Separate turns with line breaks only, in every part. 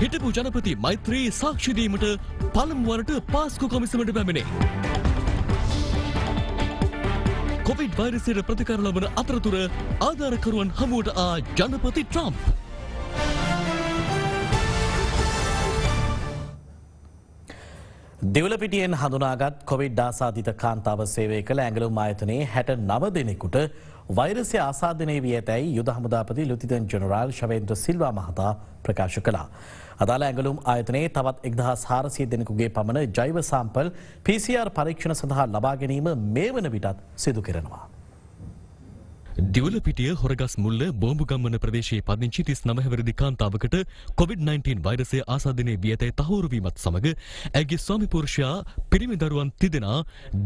හිටපු ජනපති මෛත්‍රී සාක්ෂි දීමට පළමු වරට පාස්කු කොමිසමට පැමිණේ. කොවිඩ් වෛරසයට ප්‍රතිකාර ලබන අතරතුර ආධාරකරුවන් හමුවට ආ ජනපති ට්‍රම්ප්.
දෙවලපිටියෙන් හඳුනාගත් කොවිඩ් ආසාදිත කාන්තාව සේවය කළ ඇඟලුම් ආයතනයේ 69 දෙනෙකුට වෛරසය ආසාදනය වී ඇතැයි යුද හමුදාපති ලුතිදන් ජෙනරාල් ශවේන්ද්‍ර සිල්වා මහතා ප්‍රකාශ කළා. අදාළ ඇඟලුම් ආයතනයේ තවත් 1400 දෙනෙකුගේ පමණ ජෛව සාම්පල් PCR පරීක්ෂණ සඳහා ලබා ගැනීම මේ වන විටත් සිදු කෙරෙනවා.
දිවලපිටිය හොරගස් මුල්ල බෝම්බුගම්මන ප්‍රදේශයේ පදිංචි 39 වැනි කාන්තාවකට COVID-19 වෛරසය ආසාදනය වී ඇතැයි තහවුරු වීමත් සමග ඇගේ ස්වාමි පුරුෂයා පිරිමි දරුවන් 3 දෙනා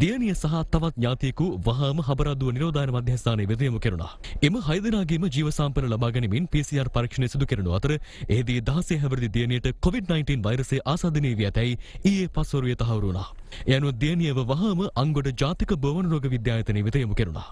දියණිය සහ තවත් ඥාතියෙකු වහාම හබරදුව නිරෝධායන මධ්‍යස්ථානයේ වෙත යොමු කෙරුණා. එම 6 දෙනාගේම ජීව සාම්පල ලබා ගැනීමෙන් PCR පරීක්ෂණය සිදු කෙරෙනු අතර එහිදී 16 හැවිරිදි දියණියට COVID-19 වෛරසය ආසාදනය වී ඇතැයි ඊයේ පස්වරුවේ තහවුරු වුණා. ඒ අනුව දියණියව වහාම අංගොඩ ජාතික බවන රෝග විද්‍යායතනයේ වෙත යොමු කෙරුණා.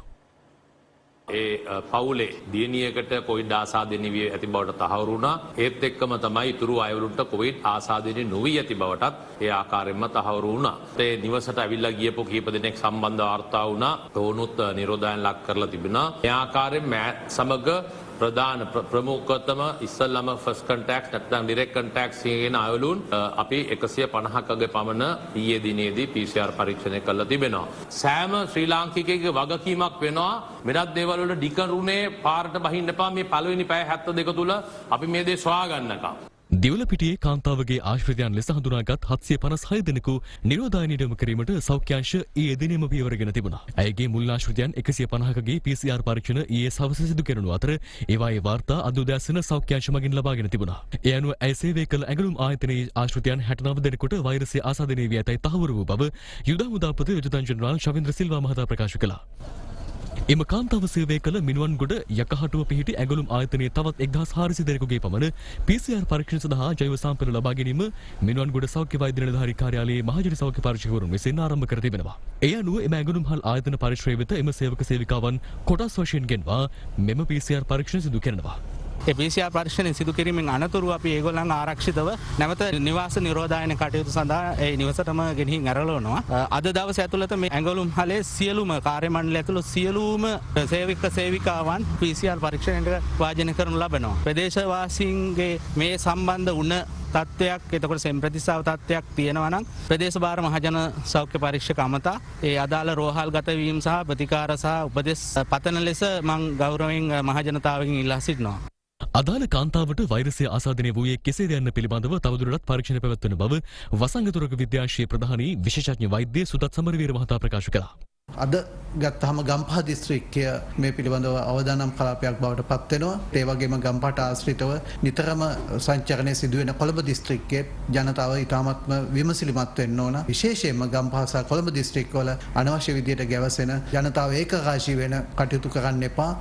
ඒ පවුලේ දියණියකට කොවිඩ් ආසාදනය වී ඇති බවට තහවුරු වුණා. ඒත් එක්කම තමයි ඉතුරු අයවලුන්ට කොවිඩ් ආසාදනය නොවී ඇති බවටත් ඒ ආකාරයෙන්ම තහවුරු වුණා. ඒ නිවසට ඇවිල්ලා ගියපු කීප දෙනෙක් සම්බන්ධව වාර්තා වුණා. ඔවුනුත් නිරෝධායන ලක් කරලා තිබුණා. ඒ ආකාරයෙන් සමග ප්‍රධාන ප්‍රමුඛතම ඉස්සල්ලාම ෆස්ට් කන්ටැක්ට් නැත්නම් ඩිරෙක්ට් කන්ටැක්ට්ස් කියන අයවලුන් අපි 150කගේ පමණ ඊයේ දිනේදී PCR පරීක්ෂණය කළා තිබෙනවා. සෑම ශ්‍රී ලාංකිකයෙකුගේ වගකීමක් වෙනවා මෙරත් දේවල් වල ඩිකරුනේ පාරට බහින්න එපා. මේ පළවෙනි පැය 72 තුල අපි මේ දේ සොයා ගන්නකම්.
දිවලපිටියේ කාන්තාවගේ ආශ්‍රිතයන් ලෙස හඳුනාගත් 756 දෙනෙකු නිරෝධායනයට යොමු කිරීමට සෞඛ්‍ය අංශ ඊයේ දිනෙම පියවරගෙන තිබුණා. ඇයගේ මුල් ආශ්‍රිතයන් 150කගේ PCR පරීක්ෂණ ඊයේ සවස සිදු කෙරුණු අතර ඒවායේ වාර්තා අද උදෑසන සෞඛ්‍ය අංශ මගින් ලබාගෙන තිබුණා. ඒ අනුව ඇය සේවය කළ ඇඟලුම් ආයතනයේ ආශ්‍රිතයන් 69 දෙනෙකුට වෛරසය ආසාදනය වී ඇතැයි තහවුරු වූ බව යුද හමුදාපති ලෙජ්නන්ට් ජෙනරාල් ශවේන්ද්‍ර සිල්වා මහතා ප්‍රකාශ කළා. එම කාන්තාව සේවය කළ මිනුවන්ගොඩ යකහටුව පිහිටි ඇඟලුම් ආයතනයේ තවත් 1400 දෙනෙකුගේ පමණ PCR පරීක්ෂණ සඳහා ජෛව සාම්පල ලබා ගැනීම මිනුවන්ගොඩ සෞඛ්‍ය වෛද්‍ය නිලධාරී කාර්යාලයේ මහජන සෞඛ්‍ය පරීක්ෂකවරුන් විසින් ආරම්භ කර තිබෙනවා. ඒ අනුව එම ඇඟලුම් හල් ආයතන පරිශ්‍රය වෙත එම සේවක සේවිකාවන් කොටස් වශයෙන් ගෙන්වා මෙම PCR පරීක්ෂණ සිදු කරනවා.
PCR පරීක්ෂණ සිදු කිරීමෙන් අනතුරු අපි ඒගොල්ලන් ආරක්ෂිතව නැවත නිවාස නිරෝධායන කටයුතු සඳහා ඒ නිවසටම ගෙනිහින් ඇරලවනවා. අද දවස ඇතුළත මේ ඇඟලුම් හලේ සියලුම කාර්ය මණ්ඩලය ඇතුළු සියලුම සේවක සේවිකාවන් PCR පරීක්ෂණයට වාජනය කරනු ලබනවා. ප්‍රදේශවාසීන්ගේ මේ සම්බන්ධ වුණ තත්ත්වයක් එතකොට සෙම් ප්‍රතිස්ථාව තත්ත්වයක් තියෙනවා නම් ප්‍රදේශ භාර මහජන සෞඛ්‍ය පරීක්ෂක අමතා ඒ අදාළ රෝහල් ගත වීම සහ ප්‍රතිකාර සහ උපදෙස් පතන ලෙස මම ගෞරවයෙන් මහජනතාවගෙන් ඉල්ලා සිටිනවා.
අදාළ කාන්තාවට වෛරසය ආසාදනය වූයේ කෙසේද යන්න පිළිබඳව තවදුරටත් පරීක්ෂණ පැවැත්වෙන බව වසංගත රෝග විද්‍යාංශයේ ප්‍රධානී විශේෂඥ වෛද්‍ය සුදත් සමරවීර මහතා ප්‍රකාශ කළා.
අද ගත්තහම ගම්පහ දිස්ත්‍රික්කය මේ පිළිබඳව අවදානම් කලාපයක් බවට පත් වෙනවා. ඒ වගේම ගම්පහට ආශ්‍රිතව නිතරම සංචරණය සිදුවෙන කොළඹ දිස්ත්‍රික්කයේ ජනතාව ඉතාමත්ම විමසිලිමත් වෙන්න ඕන. විශේෂයෙන්ම ගම්පහ සහ කොළඹ දිස්ත්‍රික්කවල අනවශ්‍ය විදියට ගැවසෙන ජනතාව ඒකරාශී වෙන කටයුතු කරන්න එපා.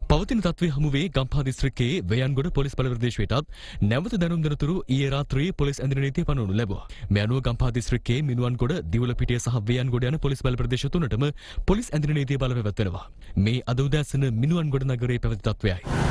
පවතින තත්ත්වයේ හමුවේ ගම්පහ දිස්ත්‍රික්කයේ වයන්ගොඩ පොලිස් බල ප්‍රදේශයටත් නැවත දැනුම් දෙනතුරු ඊයේ රාත්‍රියේ පොලිස් ඇඳින නීතිය පනවනු ලැබුවා. මේ අනුව ගම්පහ දිස්ත්‍රික්කයේ මිනුවන්ගොඩ දිවුලපිටිය සහ වයන්ගොඩ යන පොලිස් බල ප්‍රදේශ තුනටම පොලිස් ඇඳින නීතිය බලපැවැත්වෙනවා. මේ අද උදෑසන මිනුවන්ගොඩ නගරයේ පැවති තත්ත්වයයි.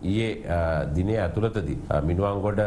ඊයේ දිනේ ඇතුළතදී මිනුවන්ගොඩ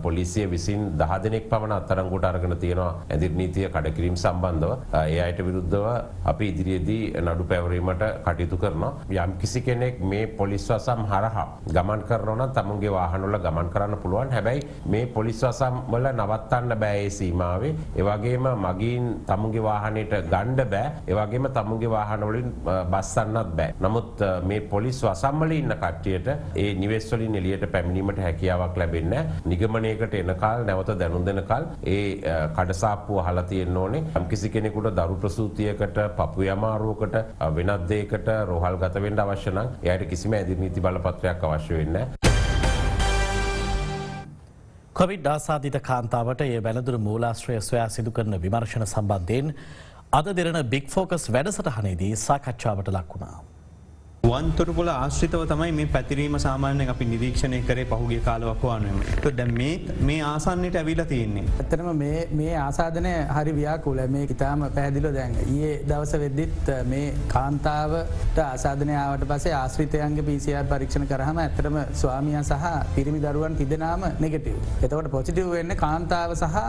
පොලිසිය විසින් 10 දෙනෙක් පමණ අත්අඩංගුවට අරගෙන තියෙනවා ඇඳිරි නීතිය කඩකිරීම සම්බන්ධව. ඒ අයට විරුද්ධව අපි ඉදිරියේදී නඩු පැවරීමට කටයුතු කරනවා. යම් කිසි කෙනෙක් මේ පොලිස් වසම් හරහා ගමන් කරනවා නම් තමුන්ගේ වාහනවල ගමන් කරන්න පුළුවන්. හැබැයි මේ පොලිස් වසම් වල නවත්තන්න බෑ ඒ සීමාවේ. ඒ වගේම මගින් තමුන්ගේ වාහනයට ගන්න බෑ. ඒ වගේම තමුන්ගේ වාහන වලින් බස්සන්නත් බෑ. නමුත් මේ පොලිස් වසම් වල ඉන්න කට්ටියට ඒ නිවෙස් වලින් එළියට පැමිණීමට හැකියාවක් ලැබෙන්නේ නැහැ. නිගමනයකට එනකල් නැවත දැනුම් දෙනකල් ඒ කඩසාප්පුව අහලා තියෙන්න ඕනේ. යම්කිසි කෙනෙකුට දරු ප්‍රසූතියකට, පපුවේ අමාරුවකට, වෙනත් දෙයකට රෝහල් ගත වෙන්න අවශ්‍ය නම් එයාට කිසිම ඇදිරි නීති බලපත්‍රයක් අවශ්‍ය වෙන්නේ නැහැ.
කොවිඩ් ආසාදිත කාන්තාවට ඒ වැළඳුරු මූලාශ්‍රය සොයා සිදු කරන විමර්ශන සම්බන්ධයෙන් අද දෙරණ බිග් ෆෝකස් වැඩසටහනේදී සාකච්ඡාවට ලක් වුණා.
වන්තොටුපොළ ආශ්‍රිතව තමයි මේ පැතිරීම සාමාන්‍යයෙන් අපි නිරීක්ෂණය කරේ පහුගිය කාලවකවානුවෙම. ඒත් දැන් මේ ආසන්නයට ඇවිල්ලා තියෙන්නේ.
ඇත්තටම මේ ආසාදනය හරි ව්‍යාකූලයි. මේක ඉතාලම පැහැදිලිව දැන් ඊයේ දවස වෙද්දිත් මේ කාන්තාවට ආසාදනය ආවට පස්සේ ආශ්‍රිතයන්ගේ PCR පරීක්ෂණ කරාම ඇත්තටම ස්වාමියා සහ පිරිමි දරුවන් තිදෙනාම නෙගටිව්. එතකොට පොසිටිව් වෙන්නේ කාන්තාව සහ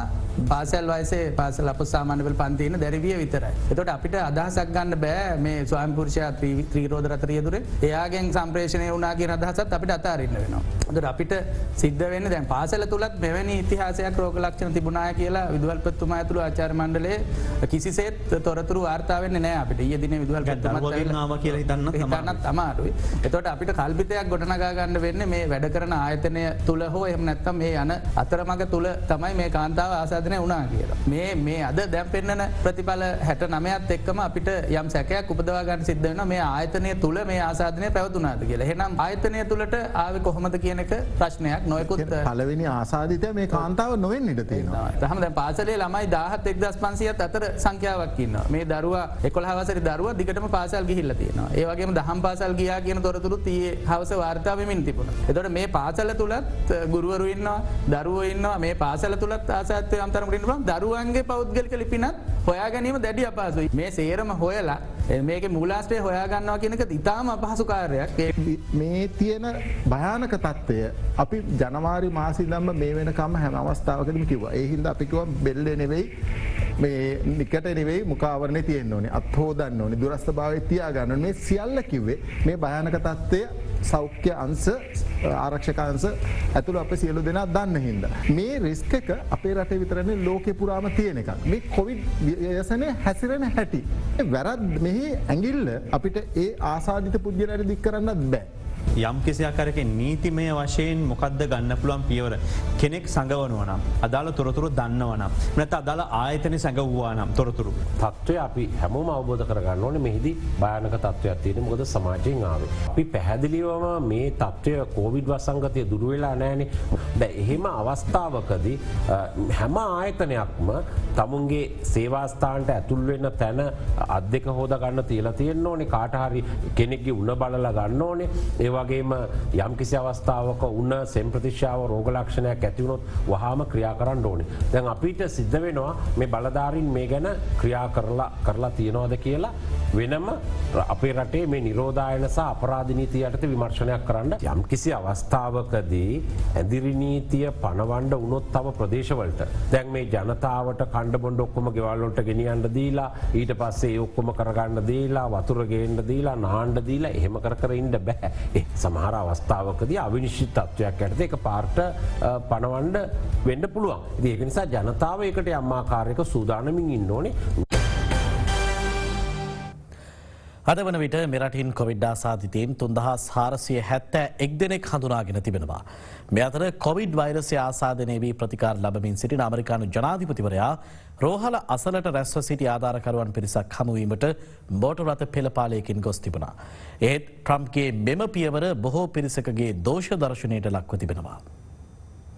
පාසල් වයසේ පාසල් අපොස් සාමාන්‍ය පෙළ පන්තියේ ඉන්න දැරිවිය විතරයි. එතකොට අපිට අදහසක් ගන්න බෑ මේ ස්වාමි පුරුෂයා ත්‍රිරෝධ රතරිය එයාගෙන් සම්ප්‍රේෂණය වුණා කියන අදහසත් අපිට අතාරින්න වෙනවා. ඒතර අපිට සිද්ධ වෙන්නේ දැන් පාසල තුලත් මෙවැනි ඉතිහාසයක් රෝග ලක්ෂණ තිබුණාය කියලා විදුහල්පතිතුමා ඇතුළු ආචාර්ය මණ්ඩලයේ කිසිසේත් තොරතුරු වාර්තා වෙන්නේ නැහැ අපිට. ඊයේ දිනේ විදුහල්පතිතුමාත්
ආවා කියලා හිතන්නත්
අමාරුයි. ඒතකොට අපිට කල්පිතයක් ගොඩනගා ගන්න වෙන්නේ මේ වැඩ කරන ආයතනය තුල හෝ එහෙම නැත්නම් මේ යන අතරමඟ තුල තමයි මේ කාන්තාව ආසාදනය වුණා කියලා. මේ අද දැන් පෙන්නන ප්‍රතිඵල 69ත් එක්කම අපිට යම් සැකයක් උපදවා ගන්න සිද්ධ වෙනවා මේ ආයතනය තුල මේ ආසාදනය පැවතුනාද කියලා. එහෙනම් ආයතනය තුලට ආවේ කොහොමද කියන එක ප්‍රශ්නයක්. නොයෙකුත්
පළවෙනි ආසාදිතය මේ කාන්තාව නොවෙන්න ඉඩ තියෙනවා.
තහම දැන් පාසලේ ළමයි 17 1500ත් අතර සංඛ්‍යාවක් ඉන්නවා. මේ දරුවා 11 වසරේ දරුවා දිගටම පාසල් ගිහිල්ලා තියෙනවා. ඒ වගේම දහම් පාසල් ගියා කියන තොරතුරුත් ඊයේ හවස වාර්තා වෙමින් තිබුණා. එතකොට මේ පාසල තුලත් ගුරුවරු ඉන්නවා, දරුවෝ ඉන්නවා. මේ පාසල තුලත් ආසාදිතය යම් තරමකට ඉන්න පුළුවන්. දරුවන්ගේ පෞද්ගලික ලිපිනත් හොයා ගැනීම දැඩි අපහසුයි. මේ සේරම හොයලා මේකේ මූලාශ්‍රය හොයා ගන්නවා කියන එක ඉතාම අපහසු කාර්යයක්.
මේ තියෙන භයානක තත්ත්වය අපි ජනවාරි මාසින්දම්ම මේ වෙනකම්ම හැම අවස්ථාවකදම කිව්වා. ඒ හින්දා අපි කිව්වා බෙල්ලේ නෙවෙයි මේ නිකට නෙවෙයි මුඛාවරණේ තියෙන්න ඕනේ. අත් හොදන්න ඕනේ. දුරස්ථභාවය තියාගන්න ඕනේ. මේ සියල්ල කිව්වේ මේ භයානක තත්ත්වය සෞඛ්‍ය අංශ ආරක්ෂක අංශ ඇතුළු අපේ සියලු දෙනා දන්න හින්දා. මේ රිස්ක් එක අපේ රටේ විතරනේ ලෝකේ පුරාම තියෙන එකක්. මේ කොවිඩ් ව්‍යසනයේ හැසිරෙන හැටි. වැරද්ද මෙහි ඇඟිල්ල අපිට ඒ ආසාදිත පුද්ගලයාට දික් කරන්නත් බෑ.
යම් කිසියක් කරකේ නීතිමය වශයෙන් මොකද්ද ගන්න පුළුවන් පියවර කෙනෙක් සංගවනවා නම් අදාළ තොරතුරු දන්නවා නම් නැත්නම් අදාළ ආයතන සංගවුවා නම් තොරතුරු
තත්ත්වය අපි හැමෝම අවබෝධ කරගන්න ඕනේ. මෙහිදී භයානක තත්ත්වයක් තියෙනවා. මොකද සමාජයෙන් ආවේ. අපි පැහැදිලිවම මේ තත්ත්වය කොවිඩ් වසංගතය දුරු වෙලා නැහැනේ. දැන් එහෙම අවස්ථාවකදී හැම ආයතනයක්ම තමුන්ගේ සේවා ස්ථානට ඇතුල් වෙන තැන අත් දෙක හොදා ගන්න තියලා තියෙන්න ඕනේ. කාට හරි කෙනෙක්ගේ උණ බලලා ගන්න ඕනේ. ඒ වගේම යම් කිසි අවස්ථාවක උණ සෙම් ප්‍රතිශාව රෝග ලක්ෂණයක් ඇති වුණොත් වහාම ක්‍රියා කරන්න ඕනේ. දැන් අපිට සිද්ධ වෙනවා මේ බලධාරීන් මේ ගැන ක්‍රියා කරලා තියනවාද කියලා වෙනම අපේ රටේ මේ නිරෝධායන සහ අපරාධ නීතිය යටතේ විමර්ශනයක් කරන්න. යම් කිසි අවස්ථාවකදී ඇඳිරි නීතිය පනවන්න වුණොත් තව ප්‍රදේශවලට දැන් මේ ජනතාවට කණ්ඩ බොණ්ඩ ඔක්කොම ගෙවල් වලට ගෙනියන්න දීලා ඊට පස්සේ ඒ ඔක්කොම කරගන්න දීලා වතුර ගේන්න දීලා නාන්න දීලා එහෙම කර ඉන්න බෑ. සමහර අවස්ථාවකදී අවිනිශ්චිත තත්ත්වයක් යටතේ ඒක පාර්ට පනවන්න වෙන්න පුළුවන්. ඉතින් ඒක නිසා ජනතාව ඒකට යම් ආකාරයක සූදානමින් ඉන්න ඕනේ.
අද වන විට මෙරටින් කොවිඩ් ආසාදිතයින් 3471 දෙනෙක් හඳුනාගෙන තිබෙනවා. මේ අතර කොවිඩ් වෛරසය ආසාදනය වී ප්‍රතිකාර ලබමින් සිටින ඇමරිකානු ජනාධිපතිවරයා රෝහල අසලට රැස්ව සිටි ආධාරකරුවන් පිරිසක් හමුවීමට මෝටර් රථ පෙළපාලයකින් ගොස් තිබුණා. ඒත් ට්‍රම්ප්ගේ මෙම පියවර බොහෝ පිරිසකගේ දෝෂ දර්ශනයට ලක්ව තිබෙනවා.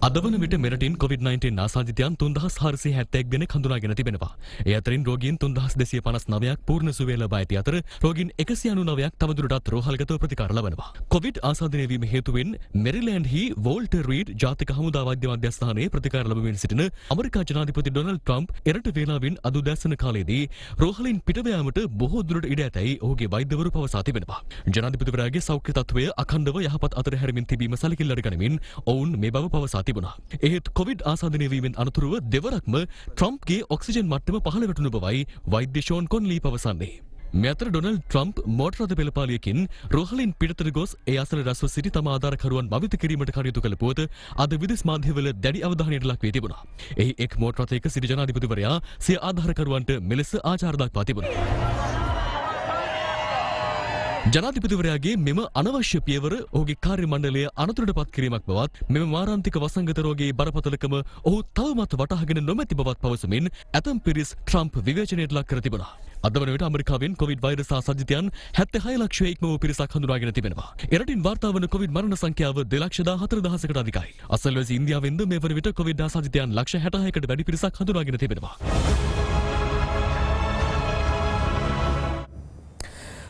අද වන විට මෙරටින් COVID-19 ආසාදිතයන් 3471 දෙනෙක් හඳුනාගෙන තිබෙනවා. ඒ අතරින් රෝගීන් 3259ක් පූර්ණ සුවය ලබා ඇති අතර රෝගීන් 199ක් තවදුරටත් රෝහල්ගතව ප්‍රතිකාර ලබනවා. කොවිඩ් ආසාදනය වීම හේතුවෙන් මෙරිලෑන්ඩ්හි වෝල්ටර් රීඩ් ජාතික හමුදා වෛද්‍ය මධ්‍යස්ථානයේ ප්‍රතිකාර ලබමින් සිටින ඇමරිකා ජනාධිපති ඩොනල්ඩ් ට්‍රම්ප් එරට වේලාවෙන් අද උදෑසන කාලයේදී රෝහලින් පිටව යාමට බොහෝ දුරට ඉඩ ඇතැයි ඔහුගේ වෛද්‍යවරු පවසා තිබෙනවා. ජනාධිපතිවරයාගේ සෞඛ්‍ය තත්ත්වය අඛණ්ඩව යහපත් අතර හැරමින් තිබීම සැලකිල්ලට ගනිමින් ඔවුන් මේ බව පවසා එහෙත් කොවිඩ් ආසාදනය වීමෙන් අනතුරුව දෙවරක්ම ට්‍රම්ප්ගේ ඔක්සිජන් මට්ටම පහළ වැටුණු බවයි වෛද්‍ය ෂෝන් කොන්ලී පවසන්නේ. මේ අතර ඩොනල්ඩ් ට්‍රම්ප් මෝටර් රථ පෙළපාලියකින් රෝහලින් පිටතට ගොස් ඒ අසල රැස්ව සිටි තම ආධාරකරුවන් මවිත කිරීමට කටයුතු කළ පුවත අද විදෙස් මාධ්‍යවල දැඩි අවධානයට ලක් වී තිබුණා. එහි එක් මෝටර් රථයක සිටි ජනාධිපතිවරයා සිය ආධාරකරුවන්ට මෙලෙස ආචාර දක්වා තිබුණා. ජනාධිපතිවරයාගේ මෙම අනවශ්‍ය පියවර ඔහුගේ කාර්ය මණ්ඩලය අනතුරට පත් කිරීමක් බවත් මෙම මාරාන්තික වසංගත රෝගයේ බරපතලකම ඔහු තවමත් වටහාගෙන නොමැති බවත් පවසමින් ඇතම් පිරිස් ට්‍රම්ප් විවේචනයට ලක් කර තිබුණා. අද වන විට ඇමරිකාවෙන් කොවිඩ් වෛරස් ආසාදිතයන් 76 ලක්ෂය ඉක්ම වූ පිරිසක් හඳුනාගෙන තිබෙනවා. එරටින් වාර්තා වන කොවිඩ් මරණ සංඛ්‍යාව 2,14,000කට අධිකයි. අසල්වැසි ඉන්දියාවෙන්ද මේ වන විට කොවිඩ් ආසාදිතයන් ලක්ෂ 66කට වැඩි පිරිසක් හඳුනාගෙන තිබෙනවා.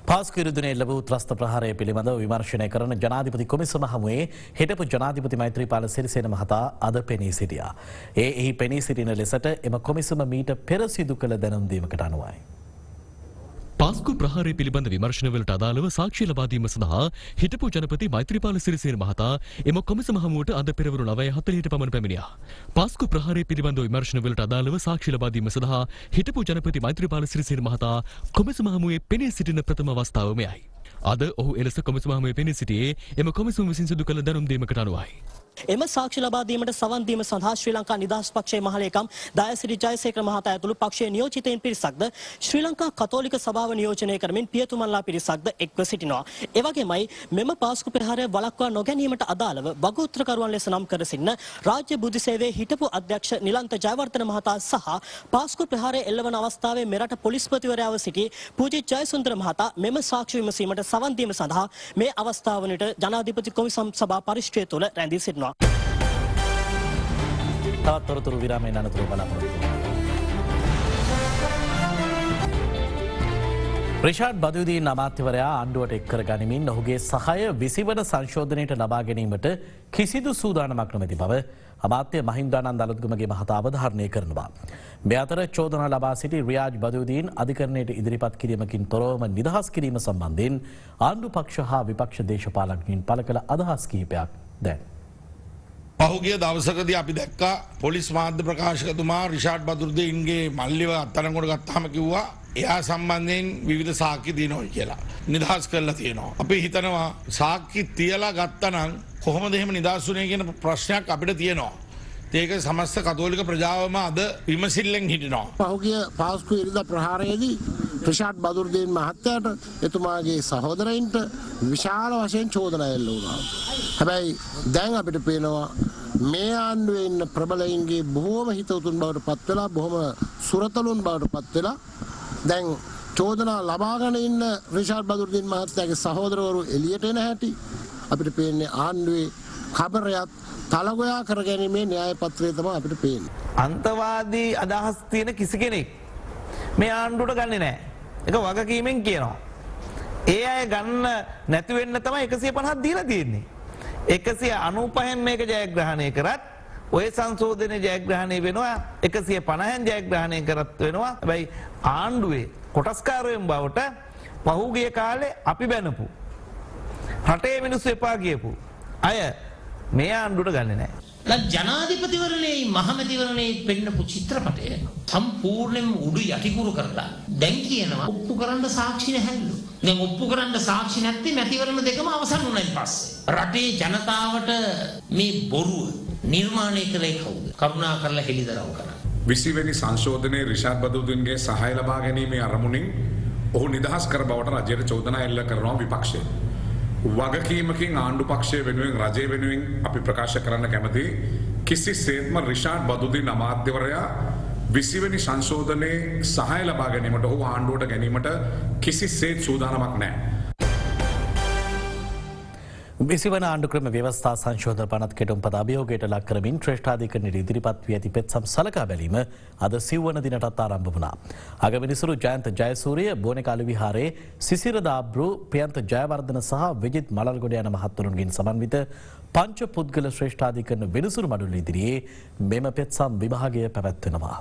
පාස්කු ඉරුදිනේ ලැබූ ත්‍රස්ත ප්‍රහාරය පිළිබඳව විමර්ශනය කරන ජනාධිපති කොමිසම හමුවේ හිටපු ජනාධිපති මෛත්‍රීපාල සිරිසේන මහතා අද පෙනී සිටියා. එහි පෙනී සිටින ලෙසට එම කොමිසම මීට පෙර සිදු කළ දැනුම් දීමකට අනුවයි.
පාස්කු ප්‍රහාරය පිළිබඳ විමර්ශනවලට අදාළව සාක්ෂි ලබා දීම සඳහා හිටපු ජනපති මෛත්‍රීපාල සිරිසේන මහතා එම කොමිසම හමුවට අද පෙරවරු 9:40ට පමණ පැමිණියා. පාස්කු ප්‍රහාරය පිළිබඳ විමර්ශනවලට අදාළව සාක්ෂි ලබා දීම සඳහා හිටපු ජනපති මෛත්‍රීපාල සිරිසේන මහතා කොමිසම හමුවේ පෙනී සිටින ප්‍රථම අවස්ථාව මෙයයි. අද ඔහු එලෙස කොමිසම හමුවේ පෙනී සිටියේ එම කොමිසම විසින් සිදු කළ දැනුම් දීමකට අනුවයි.
එම සාක්ෂි ලබා දීමට සවන් දීම සඳහා ශ්‍රී ලංකා නිදහස් පක්ෂයේ මහලේකම් දයාසිරි ජයසේකර මහතා ඇතුළු පක්ෂයේ නියෝජිතයින් පිරිසක්ද ශ්‍රී ලංකා කතෝලික සභාව නියෝජනය කරමින් පියතුමන්ලා පිරිසක්ද එක්ව සිටිනවා. එවැගේමයි මෙම පාස්කු ප්‍රහාරය වළක්වා නොගැනීමට අදාළව වගඋත්තරකරුවන් ලෙස නම් කර සිටින රාජ්‍ය බුද්ධි සේවයේ හිටපු අධ්‍යක්ෂ නිලන්ත ජයවර්ධන මහතා සහ පාස්කු ප්‍රහාරය එල්ලවන අවස්ථාවේ මෙරට පොලිස්පතිවරයාව සිටි පූජිත් ජයසුන්දර මහතා මෙම සාක්ෂි විමසීමට සවන් දීම සඳහා මේ අවස්ථාව වනට ජනාධිපති කොමිසම් සභා පරිශ්‍රය තුළ රැඳී සිටිනවා.
තවත් තොරතුරු විරාමයෙන් අනතුරු බලාපොරොත්තු. රිෂාඩ් බදුදීන් අමාත්‍යවරයා ආණ්ඩුවට එක් කර ගනිමින් ඔහුගේ සහාය 20 වන සංශෝධනයට ලබා ගැනීමට කිසිදු සූදානමක් නොමැති බව අමාත්‍ය මහින්දානන්ද අලුත්ගමගේ මහතා අවධාරණය කරනවා. මේ අතර චෝදනා ලබා සිටි රියාජ් බදුදීන් අධිකරණයට ඉදිරිපත් කිරීමකින් තොරවම නිදහස් කිරීම සම්බන්ධයෙන් ආණ්ඩු පක්ෂ හා විපක්ෂ දේශපාලඥයින් පළ කළ අදහස් කිහිපයක් දැන්
පහුගිය දවසකදී අපි දැක්කා පොලිස් මාධ්‍ය ප්‍රකාශකතුමා රිෂාඩ් බදුදීන්ගේ මල්ලිව අත්අඩංගුවට ගත්තාම කිව්වා එයා සම්බන්ධයෙන් විවිධ සාක්ෂි දිනවයි කියලා. නිදහස් කරලා තියෙනවා. අපි හිතනවා සාක්ෂි තියලා ගත්තනම් කොහොමද එහෙම නිදහස් වුනේ කියන ප්‍රශ්නයක් අපිට තියෙනවා. ඒක සමස්ත කතෝලික ප්‍රජාවම අද විමසිල්ලෙන් හිටිනවා.
පහුගිය පාස්කු ඉරිදා ප්‍රහාරයේදී රිෂාඩ් බදුදීන් මහත්තයාට එතුමාගේ සහෝදරයින්ට විශාල වශයෙන් චෝදනා එල්ල වුණා. හැබැයි දැන් අපිට පේනවා මේ ආණ්ඩුවේ ඉන්න ප්‍රබලයින්ගේ බොහෝම හිතවතුන් බවට පත් වෙලා බොහොම සුරතලුන් බවට පත් වෙලා දැන් චෝදනා ලබාගෙන ඉන්න රිෂාඩ් බදුදීන් මහත්තයාගේ සහෝදරවරු එළියට එන හැටි අපිට පේන්නේ ආණ්ඩුවේ කබරයත් තලගොයා කර ගැනීමේ න්‍යාය පත්‍රය තමයි අපිට පේන්නේ.
අන්තවාදී අදහස් තියෙන කිසි කෙනෙක් මේ ආණ්ඩුවට ගන්නෙ නැහැ. ඒක වගකීමෙන් කියනවා. ඒ අය ගන්න නැති වෙන්න තමයි 150ක් දීලා තියෙන්නේ. 195න් මේක ජයග්‍රහණය කරත් ඔය සංශෝධනයේ ජයග්‍රහණය වෙනවා 150න් ජයග්‍රහණය කරත් වෙනවා. හැබැයි ආණ්ඩුවේ කොටස්කාරයන් බවට පහුගිය කාලේ අපි බැනපු රටේ මිනිස්සු එපා කියපු අය මේ ආණ්ඩුවට ගන්නේ නැහැ.
ජනාධිපතිවරණයේ මහමැතිවරණයේ පෙන්නපු චිත්‍රපටය සම්පූර්ණයෙන්ම උඩු යටිකුරු කරලා දැන් කියනවා ඔප්පු කරන්න සාක්ෂි නැහැලු. දැන් ඔප්පු කරන්න සාක්ෂි නැත්නම් මැතිවරණ දෙකම අවසන් වුණායින් පස්සේ රටේ ජනතාවට මේ බොරුව නිර්මාණය කළේ කවුද? කරුණා කරලා හෙළිදරව් කරන්න.
20 වෙනි සංශෝධනයේ රිෂාඩ් බදුදීන්ගේ සහාය ලබා ගැනීමේ අරමුණින් ඔහු නිදහස් කර බවට රජයට චෝදනා එල්ල කරනවා විපක්ෂය. වගකීමකින් ආණ්ඩු පක්ෂය වෙනුවෙන් රජය වෙනුවෙන් අපි ප්‍රකාශ කරන්න කැමති කිසිසේත්ම රිෂාඩ් බදුදීන් අමාත්‍යවරයා 20 වෙනි සංශෝධනයේ සහාය ලබා ගැනීමට ඔහු ආණ්ඩුවට ගැනීමට කිසිසේත් සූදානමක් නැහැ.
20 වන ආණ්ඩුක්‍රම ව්‍යවස්ථා සංශෝධන පනත් කෙටුම්පත අභියෝගයට ලක් කරමින් ශ්‍රේෂ්ඨාධිකරණයට ඉදිරිපත් වී ඇති පෙත්සම් සලකා බැලීම අද සිව්වන දිනටත් ආරම්භ වුණා. අගමිනිසුරු ජයන්ත ජයසූරිය බෝනකාලු විහාරයේ සිසිර දාබ්රු ප්‍රියන්ත ජයවර්ධන සහ විජිත් මලල්ගොඩ යන මහත්වරුන්ගෙන් සමන්විත පංච පුද්ගල ශ්‍රේෂ්ඨාධිකරණ විනිසුරු මඩුල්ල ඉදිරියේ මෙම පෙත්සම් විභාගය පැවැත්වෙනවා.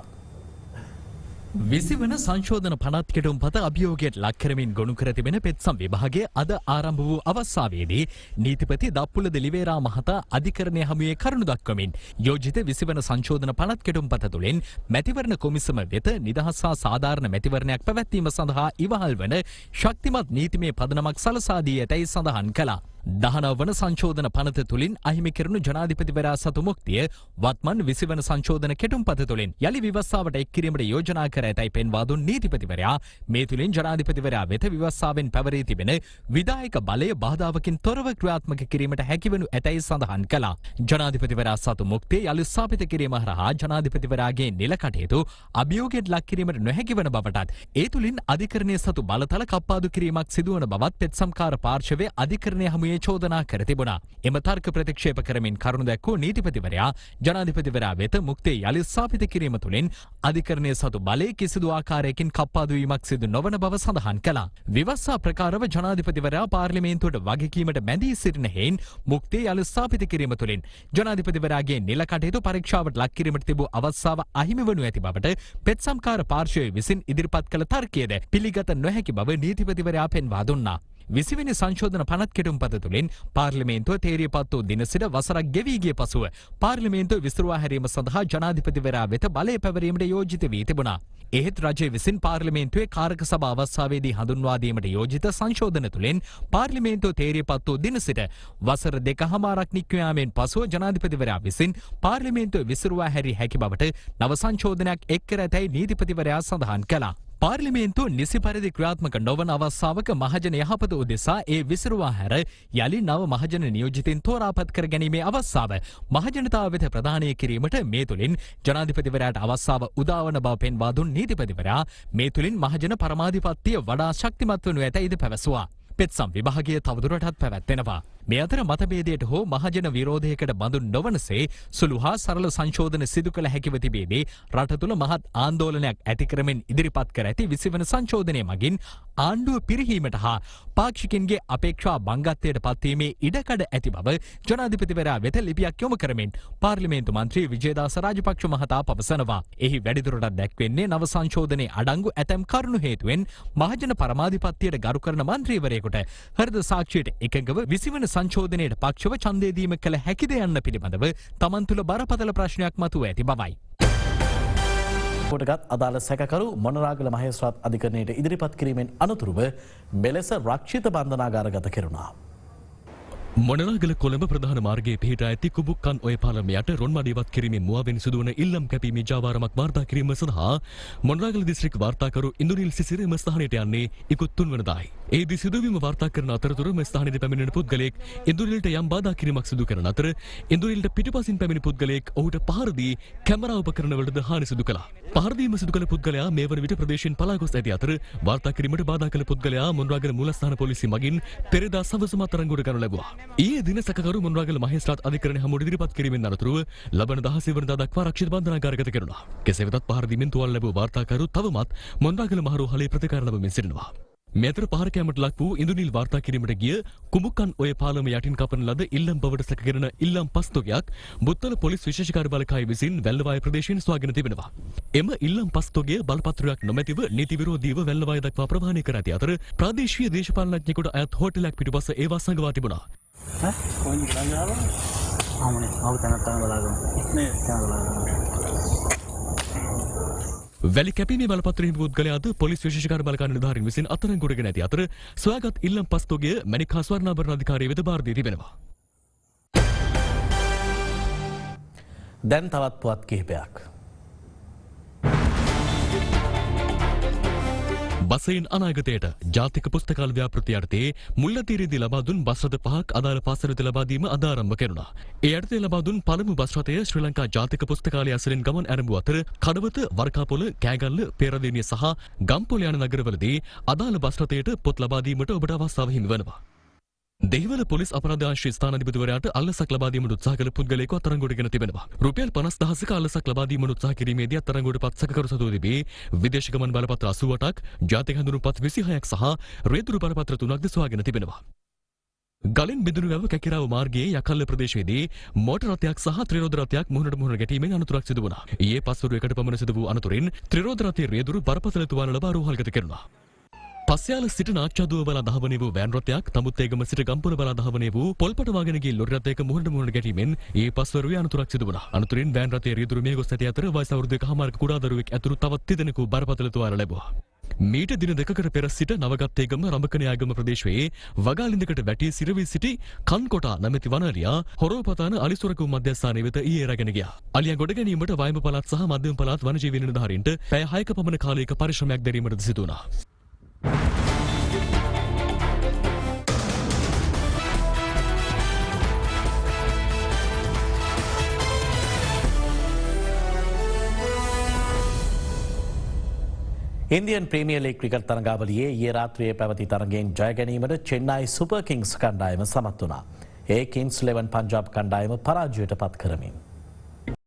20 වන සංශෝධන පනත් කෙටුම්පත අභියෝගයට ලක් කරමින් ගොනු කර තිබෙන පෙත්සම් විභාගය අද ආරම්භ වූ අවස්ථාවේදී නීතිපති දප්පුල දෙලිවේරා මහතා අධිකරණය හමුවේ කරුණු දක්වමින් යෝජිත 20 වන සංශෝධන පනත් කෙටුම්පත තුළින් මැතිවරණ කොමිසම වෙත නිදහස් හා සාධාරණ මැතිවරණයක් පැවැත්වීම සඳහා ඉවහල් වන ශක්තිමත් නීතිමය පදනමක් සලසා දී ඇතැයි සඳහන් කළා. 19 වන සංශෝධන පනත තුළින් අහිමි කෙරුණු ජනාධිපතිවරයා සතු මුක්තිය වත්මන් 20 වන සංශෝධන කෙටුම්පත තුළින් යලි විවස්සාවට එක් කිරීමට යෝජනා කර ඇතැයි පෙන්වා දුන් නීතිපතිවරයා මේ තුළින් ජනාධිපතිවරයා වෙත විවස්සාවෙන් පැවරී තිබෙන විධායක බලය බාධාවකින් තොරව ක්‍රියාත්මක කිරීමට හැකිවනු ඇතැයි සඳහන් කළා. ජනාධිපතිවරයා සතු මුක්තිය යලි ස්ථාපිත කිරීම හරහා ජනාධිපතිවරයාගේ නිල කටයුතු අභියෝගයට ලක් කිරීමට නොහැකි වන බවටත් ඒ තුළින් අධිකරණයේ සතු බලතල කප්පාදු කිරීමක් සිදුවන බවත් පෙත්සම්කාර පාර්ශවයේ අධිකරණය හමුවේ
ආසනයේ චෝදනා කර තිබුණා. එම තර්ක ප්‍රතික්ෂේප කරමින් කරුණු දැක්වූ නීතිපතිවරයා ජනාධිපතිවරයා වෙත මුක්තිය යලි ස්ථාපිත කිරීම තුළින් අධිකරණය සතු බලය කිසිදු ආකාරයකින් කප්පාදු වීමක් සිදු නොවන බව සඳහන් කළා. විවස්සා ප්‍රකාරව ජනාධිපතිවරයා පාර්ලිමේන්තුවට වගකීමට බැඳී සිටින හේයින් මුක්තිය යලි ස්ථාපිත කිරීම තුළින් ජනාධිපතිවරයාගේ නිල කටයුතු පරීක්ෂාවට ලක් කිරීමට තිබූ අවස්ථාව අහිමි වනු ඇති බවට පෙත්සම්කාර පාර්ශ්වය විසින් ඉදිරිපත් කළ තර්කයද පිළිගත නොහැකි බව නීතිපතිවරයා පෙන්වා දුන්නා. 20 වෙනි සංශෝධන පනත් කෙටුම්පත තුළින් පාර්ලිමේන්තුව තේරියපත් වූ දින සිට වසරක් ගෙවී ගිය පසුව පාර්ලිමේන්තුව විසිරුවා හැරීම සඳහා ජනාධිපතිවරයා වෙත බලය පැවරීමට යෝජිත වී තිබුණා. එහෙත් රජය විසින් පාර්ලිමේන්තුවේ කාරක සභා අවස්ථාවේදී හඳුන්වා දීමට යෝජිත සංශෝධන තුළින් පාර්ලිමේන්තුව තේරියපත් වූ දින සිට වසර 2.5ක් නික්ම යාමෙන් පසුව ජනාධිපතිවරයා විසින් පාර්ලිමේන්තුව විසිරුවා හැරී හැකි බවට නව සංශෝධනයක් එක් කර ඇතැයි නීතිපතිවරයා සඳහන් කළා. පාර්ලිමේන්තුව නිසි පරිදි ක්‍රියාත්මක නොවන අවස්ථාවක මහජන යහපත උදෙසා ඒ විසිරුවා හැර යලි නව මහජන නියෝජිතින් තෝරාපත් කර ගැනීමේ අවස්ථාව මහජනතාව වෙත ප්‍රදානය කිරීමට මේ තුළින් ජනාධිපතිවරයාට අවස්ථාව උදාවන බව පෙන්වා දුන් නීතිපතිවරයා මේ තුළින් මහජන පරමාධිපත්තිය වඩා ශක්තිමත් වනු ඇතැයිද පැවසුවා. පෙත්සම් විභාගය තවදුරටත් පැවැත්වෙනවා. මේ අතර මතභේදයට හෝ මහජන විරෝධයකට බඳුන් නොවනසේ සුළු හා සරල සංශෝධන සිදු කළ හැකිව තිබේදී රට තුළ මහත් ආන්දෝලනයක් ඇති කරමින් ඉදිරිපත් කර ඇති 20 වන සංශෝධනය මගින් ආණ්ඩුව පිරිහීමට හා පාක්ෂිකින්ගේ අපේක්ෂා බංගත්වයට පත්වීමේ ඉඩකඩ ඇති බව ජනාධිපතිවරයා වෙත ලිපියක් යොමු කරමින් පාර්ලිමේන්තු මන්ත්‍රී විජේදාස රාජපක්ෂ මහතා පවසනවා. එහි වැඩිදුරටත් දැක්වෙන්නේ නව සංශෝධනයේ අඩංගු ඇතැම් කරුණු හේතුවෙන් මහජන පරමාධිපත්තියට ගරු කරන මන්ත්‍රීවරයෙකුට හෘද සාක්ෂියට එකඟව 20 වන සංශෝධනයට පක්ෂව ඡන්දය දීම කළ හැකිද යන්න පිළිබඳව තමන් තුළ බරපතල ප්‍රශ්නයක් මතුව ඇති බවයි.
කොටගත් අදාළ සැකකරු මොනරාගල මහේස්ත්‍රාත් අධිකරණයට ඉදිරිපත් කිරීමෙන් අනතුරුව මෙලෙස රක්ෂිත බන්ධනාගාරගත කෙරුණා.
මොනරාගල කොළඹ ප්‍රධාන මාර්ගයේ පිහිටා ඇති කුබුක්කන් ඔය පාලමයට රොන්මඩ ඉවත් කිරීමෙන් මුවාවෙන් සිදුවන ඉල්ලම් කැපීමේ ජාවාරමක් වාර්තා කිරීම සඳහා මොනරාගල දිස්ත්‍රික් වාර්තාකරු ඉන්දුනිල් සිසිර එම ස්ථානයට යන්නේ ඉකුත් 3 වෙනිදායි. එහිදී සිදුවීම වාර්තා කරන අතරතුර මෙම ස්ථානයට පැමිණෙන පුද්ගලයෙක් ඉන්දුනිල්ට යම් බාධා කිරීමක් සිදු කරන අතර ඉන්දුනිල්ට පිටුපසින් පැමිණි පුද්ගලයෙක් ඔහුට පහර දී කැමරා උපකරණවලද හානි සිදු කළා. පහර දීම සිදු කළ පුද්ගලයා මේ වන විට ප්‍රදේශයෙන් පලා ගොස් ඇති අතර වාර්තා කිරීමට බාධා කළ පුද්ගලයා මොනරාගල මූලස්ථාන පොලිසිය මගින් පෙරදා සවස අත්අඩංගුවට ගනු ලැබුවා. ඊයේ දින සැකකරු මොනරාගල මහේස්ත්‍රාත් අධිකරණය හමුවට ඉදිරිපත් කිරීමෙන් අනතුරුව ලබන 16 වෙනිදා දක්වා රක්ෂිත බන්ධනාගාරගත කෙරුණා. කෙසේ වෙතත් පහර දීමෙන් තුවාල ලැබූ වාර්තාකරු තවමත් මොනරාගල මහරෝහලේ ප්‍රතිකාර ලබමින් සිටිනවා. මේ අතර පහර කැමට ලක් වූ ඉන්දුනිල් වාර්තා කිරීමට ගිය කුඹුකන් ඔය පාලම යටින් කපන ලද ඉල්ලම් බවට සැකකරන ඉල්ලම් පස්තොගයක් බුත්තල පොලිස් විශේෂ බලකාය විසින් වැල්ලවාය ප්‍රදේශයෙන් සොයාගෙන තිබෙනවා. එම ඉල්ලම් පස්තොගය බලපත්‍රයක් නොමැතිව නීති විරෝධීව වැල්ලවාය දක්වා ප්‍රවාහනය කර ඇති අතර ප්‍රාදේශීය දේශපාලනඥයෙකුට අයත් හෝටලයක් පිටුපස ඒවා සංගවා තිබුණා. වැලි කැපීමේ බලපත්‍ර හිමි පුද්ගලයාද පොලිස් විශේෂ බලකාය නිලධාරීන් විසින් අත්අඩංගුවටගෙන ඇති අතර සොයාගත් ඉල්ලම් පස්තොගය මණික් හා ස්වර්ණාභරණ අධිකාරිය වෙත බාර දී තිබෙනවා.
දැන් තවත් පුවත් කිහිපයක්.
බසයින් අනාගතයට ජාතික පුස්තකාල ව්‍යාපෘති යටතේ මුල්ලතීරේදී ලබා දුන් බස් රථ 5ක් අදාළ පාසලට ලබා දීම අද ආරම්භ කෙරුණා. ඒ යටතේ ලබා දුන් පළමු බස් රථය ශ්‍රී ලංකා ජාතික පුස්තකාලය ඇසුරින් ගමන් ආරම්භ අතර කඩවත, වරකාපොළ, කෑගල්ල, පේරාදෙණිය සහ ගම්පොළ යන නගරවලදී අදාළ බස් රථයට පොත් ලබා දීමට ඔබට අවස්ථාව හිමි වෙනවා. දෙහිවල පොලිස් අපරාධ ආශ්‍රය ස්ථානාධිපතිවරයාට අල්ලසක් ලබා දීමට උත්සාහ කළ පුද්ගලයෙකු අත්අඩංගුවටගෙන තිබෙනවා. රුපියල් 50,000ක අල්ලසක් ලබා දීමට උත්සාහ කිරීමේදී අත්අඩංගුවට පත් සැකකරු සතුව තිබේ. විදේශ ගමන් බලපත්‍ර 88ක්, ජාතික හැඳුනුම්පත් 26ක් සහ රියදුරු බලපත්‍ර 3ක්ද සොයාගෙන තිබෙනවා. ගලින් බිඳුණු වැව කැකිරාව මාර්ගයේ යකල්ල ප්‍රදේශයේදී මෝටර රථයක් සහ ත්‍රිරෝද රථයක් මුහුණට මුහුණ ගැටීමෙන් අනතුරක් සිදු වුණා. ඊයේ පස්වරු 1ට පමණ සිදු වූ අනතුරින් ත්‍රිරෝද රථයේ රියදුරු බරපතල තුවාල ලබා රෝහල්ගත කෙරුණා. පස්යාල සිට නාච්චාදුව බලා දහවනේ වූ වෑන් රථයක් තමුත්තේගම සිට ගම්පොළ බලා දහවනේ වූ පොල්පට වාගෙන ගිය ලොරි රථයක මුහුණට මුහුණ ගැටීමෙන් ඊයේ පස්වරුවේ අනතුරක් සිදු වුණා. අනතුරින් වෑන් රථයේ රියදුරු මිය ගොස් ඇති අතර වයස අවුරුදු 1කමාරක කුඩා දරුවෙක් ඇතුළු තවත් තිදෙනෙකු බරපතල තුවාල ලැබුවා. මීට දින දෙකකට පෙර සිට නවගත්තේගම රඹකණයාගම ප්‍රදේශයේ වගාලින්දකට වැටී සිරවී සිටි කන්කොටා නැමැති වනලියා හොරෝපතාන අලිසොරකුම් මධ්‍යස්ථානය වෙත ඊයේ රැගෙන ගියා. අලියා ගොඩ ගැනීමට වයඹ පළාත් සහ මධ්‍යම පළාත් වනජීවී නිලධාරීන්ට පැය 6ක පමණ කාලයක පරිශ්‍රමයක් දැරීමටද සිදු වුණා.
ඉන්දියන් ප්‍රීමියර් ලීග් ක්‍රිකට් තරඟාවලියේ ඊයේ රාත්‍රියේ පැවති තරගයෙන් ජය ගැනීමට චෙන්නයි සුපර් කිංස් කණ්ඩායම සමත් වුණා. ඒ කිංස් 11 පංජාබ් කණ්ඩායම පරාජයට පත් කරමින්